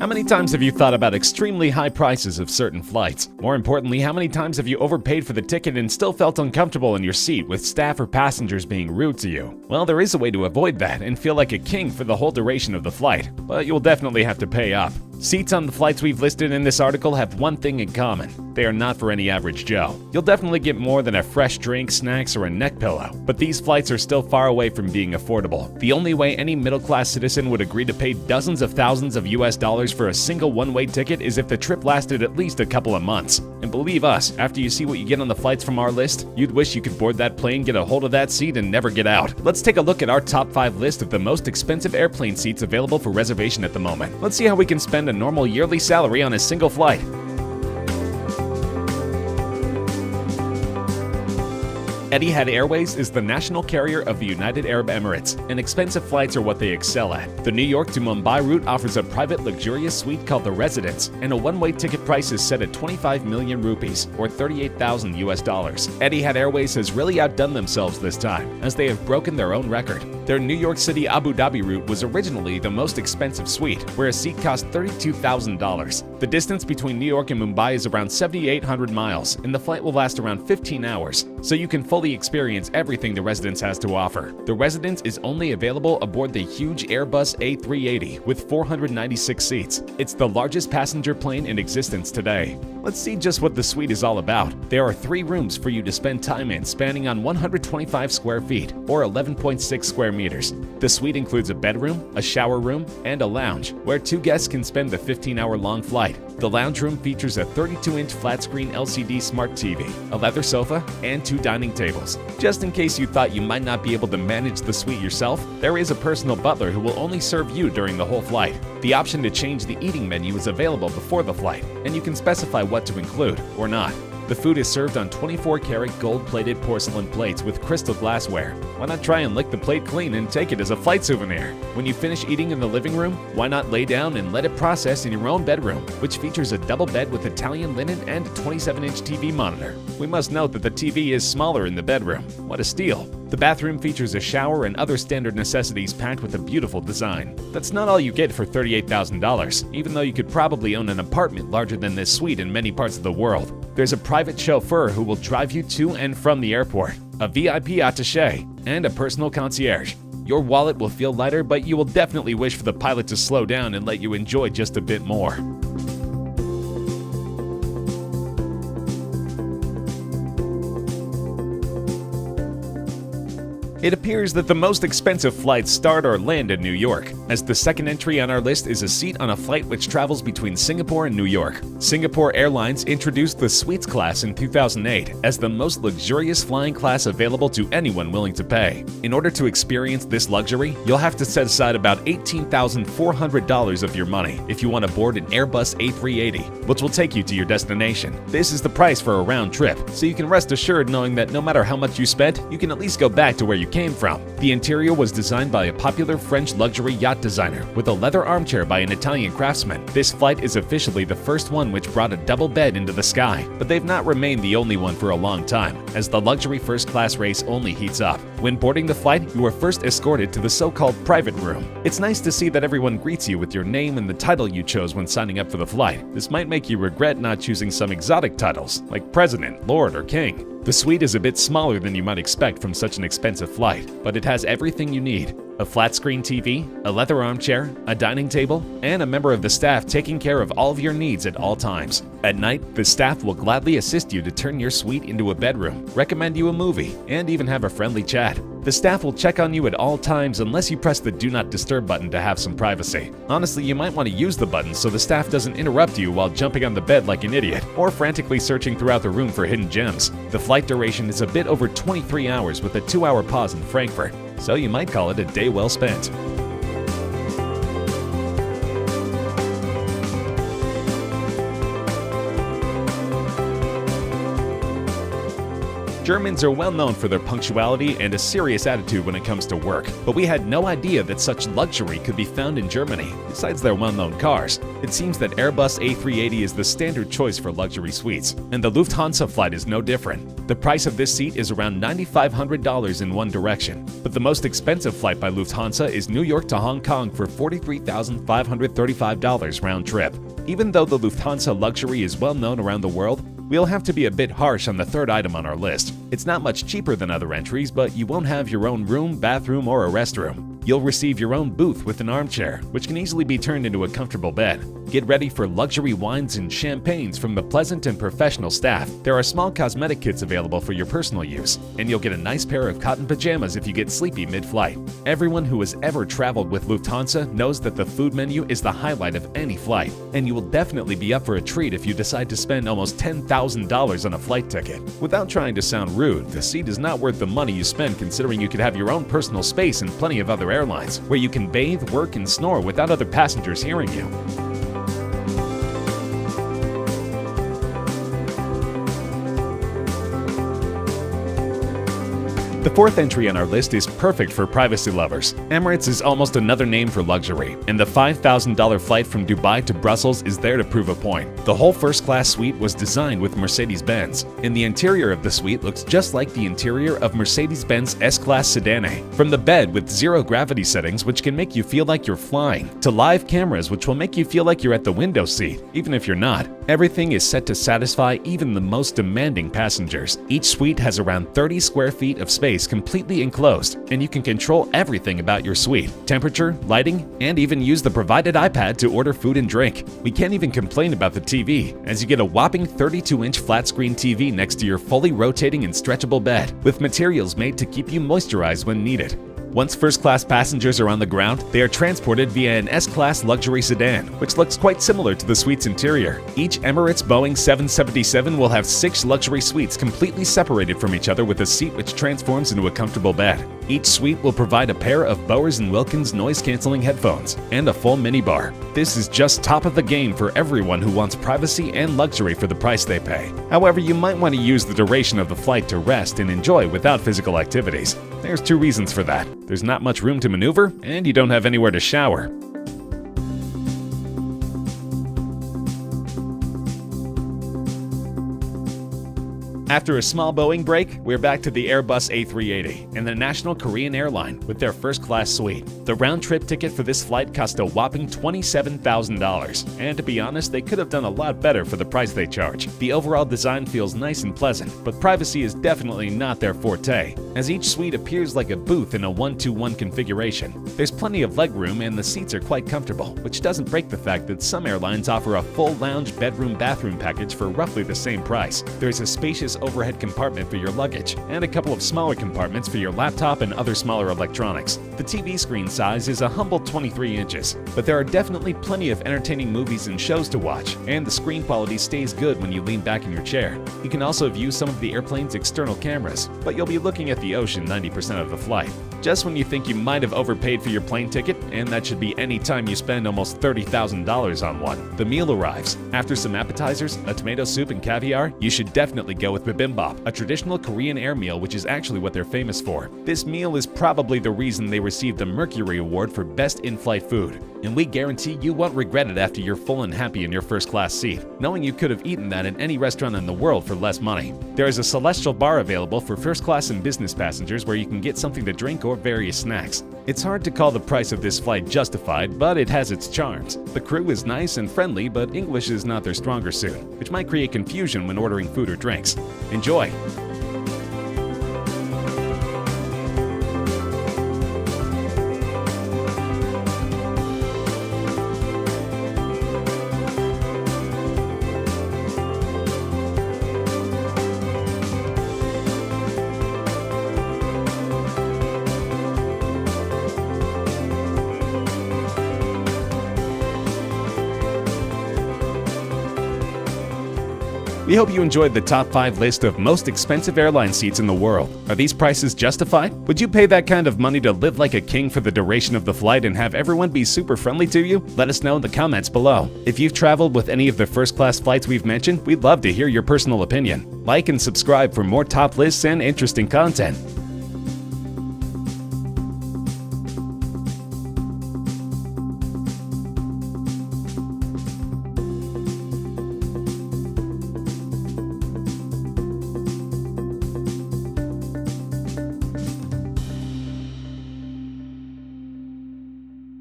How many times have you thought about extremely high prices of certain flights? More importantly, how many times have you overpaid for the ticket and still felt uncomfortable in your seat with staff or passengers being rude to you? Well, there is a way to avoid that and feel like a king for the whole duration of the flight, but you'll definitely have to pay up. Seats on the flights we've listed in this article have one thing in common. They are not for any average Joe. You'll definitely get more than a fresh drink, snacks, or a neck pillow, but these flights are still far away from being affordable. The only way any middle-class citizen would agree to pay dozens of thousands of US dollars for a single one-way ticket is if the trip lasted at least a couple of months. And believe us, after you see what you get on the flights from our list, you'd wish you could board that plane, get a hold of that seat, and never get out. Let's take a look at our top 5 list of the most expensive airplane seats available for reservation at the moment. Let's see how we can spend a normal yearly salary on a single flight. Etihad Airways is the national carrier of the United Arab Emirates, and expensive flights are what they excel at. The New York to Mumbai route offers a private luxurious suite called the Residence, and a one-way ticket price is set at 25 million rupees, or 38,000 US dollars. Etihad Airways has really outdone themselves this time, as they have broken their own record. Their New York City Abu Dhabi route was originally the most expensive suite, where a seat cost $32,000. The distance between New York and Mumbai is around 7,800 miles, and the flight will last around 15 hours, so you can fully experience everything the Residence has to offer. The Residence is only available aboard the huge Airbus A380 with 496 seats. It's the largest passenger plane in existence today. Let's see just what the suite is all about. There are 3 rooms for you to spend time in, spanning on 125 square feet, or 11.6 square meters. The suite includes a bedroom, a shower room, and a lounge, where 2 guests can spend the 15-hour-long flight. The lounge room features a 32-inch flat-screen LCD smart TV, a leather sofa, and 2 dining tables. Just in case you thought you might not be able to manage the suite yourself, there is a personal butler who will only serve you during the whole flight. The option to change the eating menu is available before the flight, and you can specify what to include or not. The food is served on 24-karat gold-plated porcelain plates with crystal glassware. Why not try and lick the plate clean and take it as a flight souvenir? When you finish eating in the living room, why not lay down and let it process in your own bedroom, which features a double bed with Italian linen and a 27-inch TV monitor. We must note that the TV is smaller in the bedroom. What a steal! The bathroom features a shower and other standard necessities packed with a beautiful design. That's not all you get for $38,000, even though you could probably own an apartment larger than this suite in many parts of the world. There's a private chauffeur who will drive you to and from the airport, a VIP attaché, and a personal concierge. Your wallet will feel lighter, but you will definitely wish for the pilot to slow down and let you enjoy just a bit more. It appears that the most expensive flights start or land in New York, as the second entry on our list is a seat on a flight which travels between Singapore and New York. Singapore Airlines introduced the Suites class in 2008 as the most luxurious flying class available to anyone willing to pay. In order to experience this luxury, you'll have to set aside about $18,400 of your money if you want to board an Airbus A380, which will take you to your destination. This is the price for a round trip, so you can rest assured knowing that no matter how much you spent, you can at least go back to where you came from. The interior was designed by a popular French luxury yacht designer with a leather armchair by an Italian craftsman. This flight is officially the first one which brought a double bed into the sky, but they've not remained the only one for a long time, as the luxury first-class race only heats up. When boarding the flight, you are first escorted to the so-called private room. It's nice to see that everyone greets you with your name and the title you chose when signing up for the flight. This might make you regret not choosing some exotic titles, like President, Lord, or King. The suite is a bit smaller than you might expect from such an expensive flight, but it has everything you need. A flat-screen TV, a leather armchair, a dining table, and a member of the staff taking care of all of your needs at all times. At night, the staff will gladly assist you to turn your suite into a bedroom, recommend you a movie, and even have a friendly chat. The staff will check on you at all times unless you press the Do Not Disturb button to have some privacy. Honestly, you might want to use the button so the staff doesn't interrupt you while jumping on the bed like an idiot, or frantically searching throughout the room for hidden gems. The flight duration is a bit over 23 hours with a 2-hour pause in Frankfurt, so you might call it a day well spent. Germans are well known for their punctuality and a serious attitude when it comes to work, but we had no idea that such luxury could be found in Germany, besides their well-known cars. It seems that Airbus A380 is the standard choice for luxury suites, and the Lufthansa flight is no different. The price of this seat is around $9,500 in one direction, but the most expensive flight by Lufthansa is New York to Hong Kong for $43,535 round trip. Even though the Lufthansa luxury is well known around the world, we'll have to be a bit harsh on the third item on our list. It's not much cheaper than other entries, but you won't have your own room, bathroom, or a restroom. You'll receive your own booth with an armchair, which can easily be turned into a comfortable bed. Get ready for luxury wines and champagnes from the pleasant and professional staff. There are small cosmetic kits available for your personal use, and you'll get a nice pair of cotton pajamas if you get sleepy mid-flight. Everyone who has ever traveled with Lufthansa knows that the food menu is the highlight of any flight, and you will definitely be up for a treat if you decide to spend almost $10,000 on a flight ticket. Without trying to sound rude, the seat is not worth the money you spend considering you could have your own personal space and plenty of other airlines, where you can bathe, work, and snore without other passengers hearing you. The fourth entry on our list is perfect for privacy lovers. Emirates is almost another name for luxury, and the $5,000 flight from Dubai to Brussels is there to prove a point. The whole first-class suite was designed with Mercedes-Benz, and the interior of the suite looks just like the interior of Mercedes-Benz S-Class Sedan. From the bed with zero-gravity settings, which can make you feel like you're flying, to live cameras which will make you feel like you're at the window seat, even if you're not. Everything is set to satisfy even the most demanding passengers. Each suite has around 30 square feet of space completely enclosed, and you can control everything about your suite: temperature, lighting, and even use the provided iPad to order food and drink. We can't even complain about the TV, as you get a whopping 32-inch flat-screen TV next to your fully rotating and stretchable bed, with materials made to keep you moisturized when needed. Once first-class passengers are on the ground, they are transported via an S-Class luxury sedan, which looks quite similar to the suite's interior. Each Emirates Boeing 777 will have 6 luxury suites completely separated from each other with a seat which transforms into a comfortable bed. Each suite will provide a pair of Bowers & Wilkins noise-canceling headphones and a full minibar. This is just top of the game for everyone who wants privacy and luxury for the price they pay. However, you might want to use the duration of the flight to rest and enjoy without physical activities. There's 2 reasons for that. There's not much room to maneuver, and you don't have anywhere to shower. After a small Boeing break, we're back to the Airbus A380 and the National Korean Airline with their first-class suite. The round-trip ticket for this flight cost a whopping $27,000, and to be honest, they could have done a lot better for the price they charge. The overall design feels nice and pleasant, but privacy is definitely not their forte, as each suite appears like a booth in a 1-to-1 configuration. There's plenty of legroom and the seats are quite comfortable, which doesn't break the fact that some airlines offer a full lounge bedroom-bathroom package for roughly the same price. There's a spacious overhead compartment for your luggage, and a couple of smaller compartments for your laptop and other smaller electronics. The TV screen size is a humble 23 inches, but there are definitely plenty of entertaining movies and shows to watch, and the screen quality stays good when you lean back in your chair. You can also view some of the airplane's external cameras, but you'll be looking at the ocean 90% of the flight. Just when you think you might have overpaid for your plane ticket, and that should be any time you spend almost $30,000 on one, the meal arrives. After some appetizers, a tomato soup, and caviar, you should definitely go with bibimbap, a traditional Korean air meal which is actually what they're famous for. This meal is probably the reason they received the Mercury Award for Best In-Flight Food, and we guarantee you won't regret it after you're full and happy in your first-class seat, knowing you could have eaten that in any restaurant in the world for less money. There is a celestial bar available for first-class and business passengers where you can get something to drink or various snacks. It's hard to call the price of this flight justified, but it has its charms. The crew is nice and friendly, but English is not their stronger suit, which might create confusion when ordering food or drinks. Enjoy! We We hope you enjoyed the top 5 list of most expensive airline seats in the world. Are these prices justified? Would you pay that kind of money to live like a king for the duration of the flight and have everyone be super friendly to you? Let us know in the comments below. If you've traveled with any of the first-class flights we've mentioned, we'd love to hear your personal opinion. Like and subscribe for more top lists and interesting content.